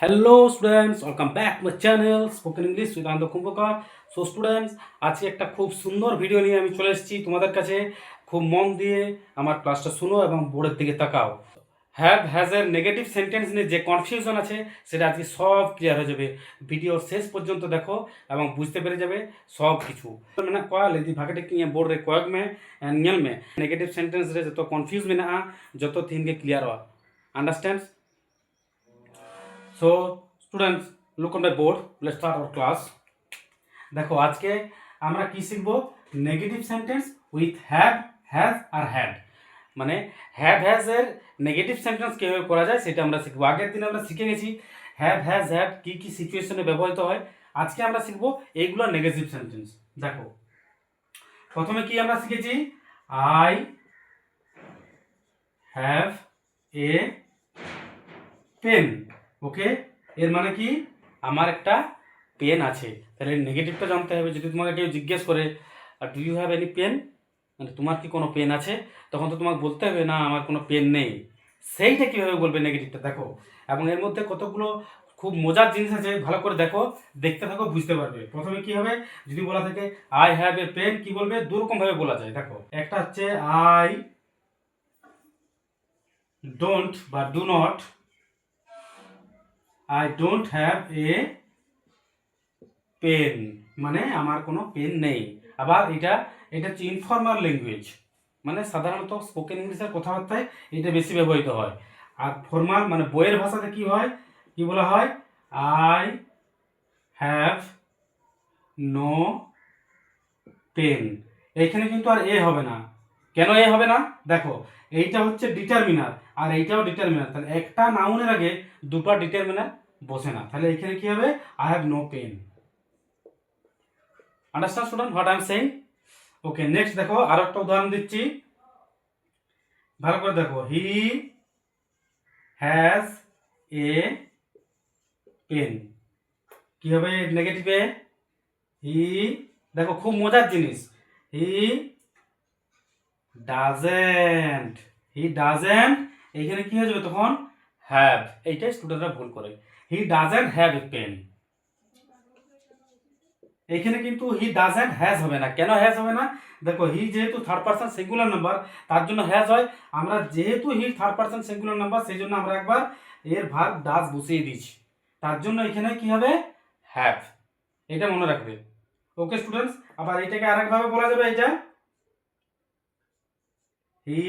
Hello students, welcome back to my channel spoken English with Anand Kumbhakar. So students, আজকে একটা খুব সুন্দর ভিডিও নিয়ে আমি চলে এসেছি তোমাদের কাছে। খুব মন দিয়ে আমার ক্লাসটা শুনো এবং বোর্ডের দিকে তাকাও। হ্যাভ হ্যাজ এর নেগেটিভ সেন্টেন্স নিয়ে যে কনফিউশন আছে সেটা আজকে সব ক্লিয়ার হয়ে যাবে। ভিডিওর শেষ পর্যন্ত দেখো এবং বুঝতে পেরে যাবে সব কিছু। মানে কোয়া লেদি ভাগে টিक बोर्ड रे कोयक में नियल में नेगेटिव सेंटेंस रे जो कंफ्यूज में ना जो थीम के क्लियर हुआ understand. So students, look on my board. Let's start our class. দেখো আজকে আমরা কি শিখব? Negative sentence with have, has আর হ্যাড। মানে হ্যাভ হ্যাজ এর নেগেটিভ সেন্টেন্স কিভাবে করা যায় সেটা আমরা শিখবো। আগের দিন আমরা শিখে গেছি হ্যাভ হ্যাজ হ্যাড কি কি সিচুয়েশনে ব্যবহৃত হয়। আজকে আমরা শিখবো এইগুলো নেগেটিভ সেন্টেন্স। দেখো প্রথমে কি আমরা শিখেছি? I have a pen. Okay, এর মানে কি? আমার একটা পেন আছে। তাহলে নেগেটিভটা জানতে হবে। যদি তোমাকে কেউ জিজ্ঞেস করে do you have any pen, মানে তোমার কি কোনো পেন আছে, তখন তো তোমাকে বলতে হবে না আমার কোনো পেন নেই। সেইটা কীভাবে বলবে নেগেটিভটা দেখো। এবং এর মধ্যে কতগুলো খুব মজার জিনিস আছে, ভালো করে দেখো, দেখতে থাকো, বুঝতে পারবে। প্রথমে কি হবে? যদি বলা থাকে আই হ্যাভ এ পেন, কি বলবে? দুরকমভাবে বলা যায়। দেখো, একটা হচ্ছে আই ডোন্ট বা do not, I don't have a pen, মানে আমার কোনো পেন নেই। আবার এটা হচ্ছে ইনফর্মাল ল্যাঙ্গুয়েজ, মানে সাধারণত স্পোকেন ইংলিশের কথাবার্তায় এটা বেশি ব্যবহৃত হয়। আর ফর্মাল মানে বইয়ের ভাষাতে কি হয়, কি বলা হয়? I have no pen. এইখানে কিন্তু আর এ হবে না। কেন এ হবে না? দেখো, এইটা হচ্ছে ডিটারমিনার আর এইটাও ডিটারমিনার। তাহলে একটা নাউনের আগে দুটো ডিটারমিনার বসে না। তাহলে এখানে কি হবে? I have no pen. Understand student what I am saying? Okay, next দেখো আরো একটা উদাহরণ দিচ্ছি, ভালো করে দেখো। হি হ্যাজ এ পেন, কি হবে নেগেটিভে? হি, দেখো খুব মজার জিনিস, হি ডাজেন্ট। হি ডাজেন্ট, এইখানে কি হয়ে যাবে তখন? হ্যাভ। এইটাই স্টুডেন্টরা ভুল করে, he doesn't have a pen. এইখানে কিন্তু হি ডাজেন্ট হ্যাজ হবে না। কেন হ্যাজ হবে না? দেখো, হি যেহেতু থার্ড পারসন সিঙ্গুলার নাম্বার, তার জন্য হ্যাজ হয়। আমরা যেহেতু he third person singular number, সেই জন্য আমরা একবার এর ভার্ব ডাজ বসিয়ে দিয়েছি। তার জন্য এখানে কি হবে? হ্যাভ। এটা মনে রাখবে। ওকে স্টুডেন্টস, আবার এটাকে আরেকভাবে বলা যাবে। এটা he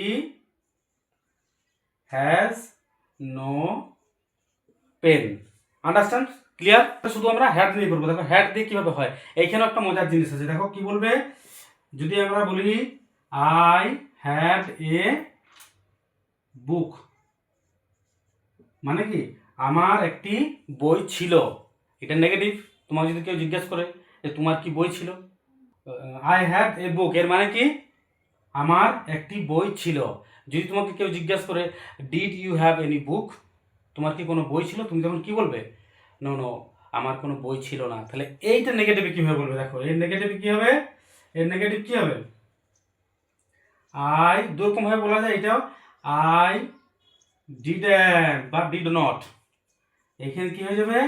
has no pen. Understand? Clear? শুধু আমরা হ্যাড দিয়ে করবো। দেখো হ্যাড দিয়ে কিভাবে হয়, এইখানে একটা মজার জিনিস আছে। দেখো কি বলবে? যদি আমরা বলি আই হ্যাড এ বুক, মানে কি? আমার একটি বই ছিল। এটা নেগেটিভ। তোমাকে যদি কেউ জিজ্ঞেস করে যে তোমার কি বই ছিল, আই হ্যাড এ বুক এর মানে কি? আমার একটি বই ছিল। যদি তোমাকে কেউ জিজ্ঞেস করে did you have any book, তোমার কি কোনো বই ছিল, তুমি তখন কি বলবে? নো নো, আমার কোনো বই ছিল না। তাহলে এইটা নেগেটিভে কীভাবে বলবে? দেখো এর নেগেটিভ কী হবে? এর নেগেটিভ কী হবে? আই দুরকমভাবে বলা যায় এটাও, আই ডিডন্ট বা ডিড নট। এখানে কি হয়ে যাবে?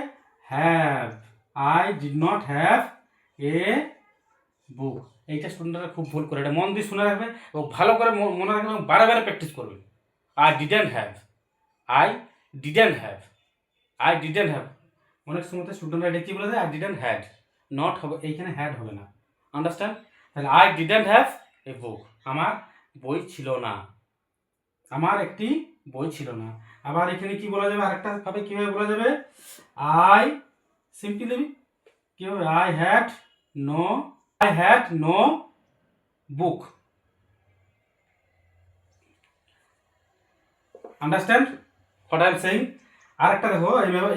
Have. I did not have a book. এইটা স্টুডেন্টরা খুব ভুল করে। এটা মন দিয়ে শুনে রাখবে এবং ভালো করে মনে রাখবে এবং বারে বারে প্র্যাকটিস করবে। I didn't have, I didn't have, I didn't have. অনেক সময় স্টুডেন্টরা এটা কি বলে দেয়? I didn't had. নট হবে, এইখানে হ্যাড হবে না। আন্ডারস্ট্যান্ড? তাহলে আই ডিডন্ট হ্যাভ এ বুক, আমার বই ছিল না, আমার একটি বই ছিল না। আবার এখানে কি বলা যাবে? আরেকটা ভাবে কিভাবে বলা যাবে? আই সিম্পলি কি হবে? I had no book. Understand what I am saying? আরেকটা দেখো,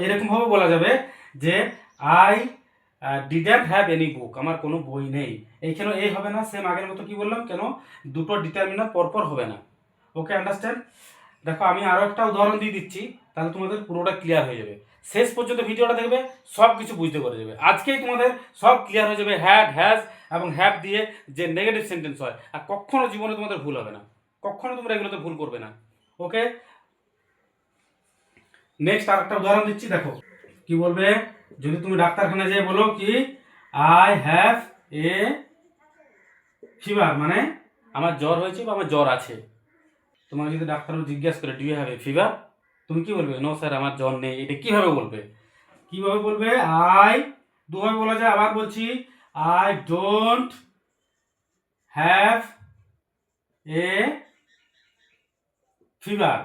এরকম ভাবে বলা যাবে যে I didn't have any book, আমার কোনো বই নেই। এইখানে এই হবে না, সেম আগের মতো কি বললাম, কেন দুটো ডিটারমিনার পরপর হবে না। ওকে আন্ডারস্ট্যান্ড? দেখো আমি আরও একটা উদাহরণ দিয়ে দিচ্ছি, তাহলে তোমাদের পুরোটা ক্লিয়ার হয়ে যাবে। শেষ পর্যন্ত ভিডিওটা দেখবে, সব কিছু বুঝতে করে যাবে। আজকেই তোমাদের সব ক্লিয়ার হয়ে যাবে হ্যাড, হ্যাজ এবং হ্যাভ দিয়ে যে নেগেটিভ সেন্টেন্স হয়। আর কখনো জীবনে তোমাদের ভুল হবে না, কখনো তোমরা এগুলোতে ভুল করবে না। ওকে, নেক্সট আর একটা উদাহরণ দিচ্ছি। দেখো কি বলবে? যদি তুমি ডাক্তারখানায় যেয়ে বলো কি আই হ্যাভ এ ফিভার, মানে আমার জ্বর হয়েছে বা আমার জ্বর আছে। তোমাকে যদি ডাক্তার জিজ্ঞাসা করে do you have a fever, তুমি কি বলবে? নো স্যার, আমার জ্বর নেই। এটা কিভাবে বলবে? কিভাবে বলবে? আই, দুভাবে বলা যায়, আবার বলছি, I don't have a fever,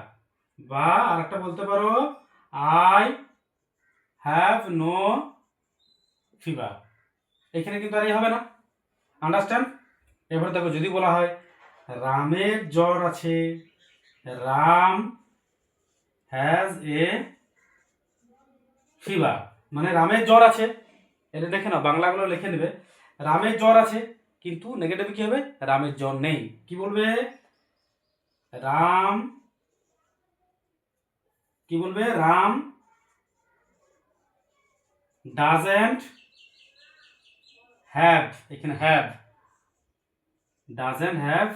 বা আরেকটা বলতে পারো আই হ্যাভ নো ফিভার। এখানে কিন্তু আর এই হবে না, আন্ডারস্ট্যান্ড? এবার দেখো, যদি বলা হয় রামের জ্বর আছে, রাম হ্যাজ এ ফিভার, মানে রামের জ্বর আছে। এটা দেখে নাও, বাংলাগুলো লিখে নেবে। রামের জ্বর আছে, কিন্তু নেগেটিভ কি হবে? রামের জ্বর নেই। কি বলবে? রাম, কি বলবে? রাম ডাজেন্ট হ্যাভ, এখানে have, doesn't have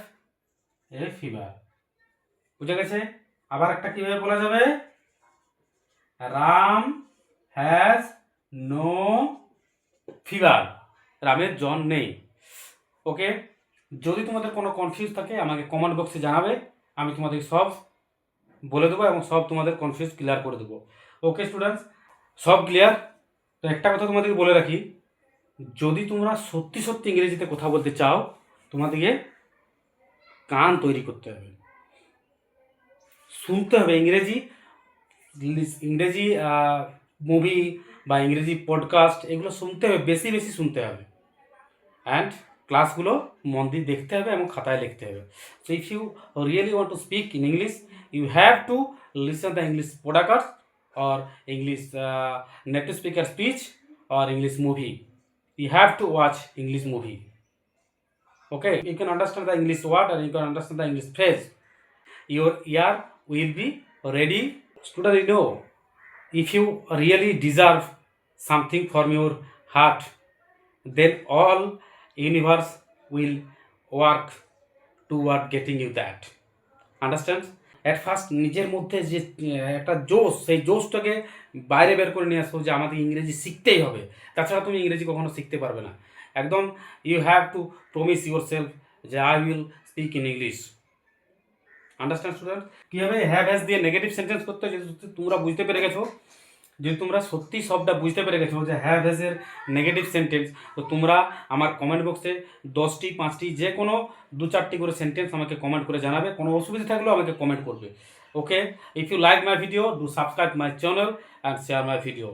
a fever. বুঝে গেছে? আবার একটা কিভাবে বলা যাবে? রাম হ্যাজ নো ফিভার, রামের জ্বর নেই। ওকে, যদি তোমাদের কোনো কনফিউজ থাকে আমাকে কমেন্ট বক্সে জানাবে, আমি তোমাদের সব বলে দেবো এবং সব তোমাদের কনফিউজ ক্লিয়ার করে দেবো। ওকে স্টুডেন্টস, সব ক্লিয়ার? তো একটা কথা তোমাদেরকে বলে রাখি, যদি তোমরা সত্যি সত্যি ইংরেজিতে কথা বলতে চাও, তোমাদেরকে কান তৈরি করতে হবে, শুনতে হবে ইংরেজি, ইংরেজি মুভি বা ইংরেজি পডকাস্ট, এগুলো শুনতে হবে, বেশি বেশি শুনতে হবে, অ্যান্ড ক্লাসগুলো মন দিয়ে দেখতে হবে এবং খাতায় লিখতে হবে। So if you really want to speak in English, you have to listen the English podcast or English native speaker speech or English movie. You have to watch English movie. Okay, you can understand the English word and you can understand the English phrase. Your ear will be ready. Student, you know, if you really deserve something from your heart, then all universe will work toward getting you that. Understand? At first নিজের মধ্যে যে একটা জোশ, সেই জোশটাকে বাইরে বের করে নিয়ে আসো যে আমাদের ইংরেজি শিখতেই হবে, তাছাড়া তুমি ইংরেজি কখনো শিখতে পারবে না। একদম you have to promise yourself যে I will speak in English. Understand student? কীভাবে হ্যাভ হ্যাজ দিয়ে নেগেটিভ সেন্টেন্স করতে হয়, যদি তোমরা বুঝতে পেরে গেছো, যদি তোমরা সত্যি সবটা বুঝতে পেরে গেছো যে হ্যাভ হ্যাজের নেগেটিভ সেন্টেন্স, তো তোমরা আমার কমেন্ট বক্সে 10টি 5টি যে কোনো 2-4টি করে সেন্টেন্স আমাকে কমেন্ট করে জানাবে। কোনো অসুবিধা থাকলেও আমাকে কমেন্ট করবে। Okay, if you like my video, do subscribe my channel and share my video.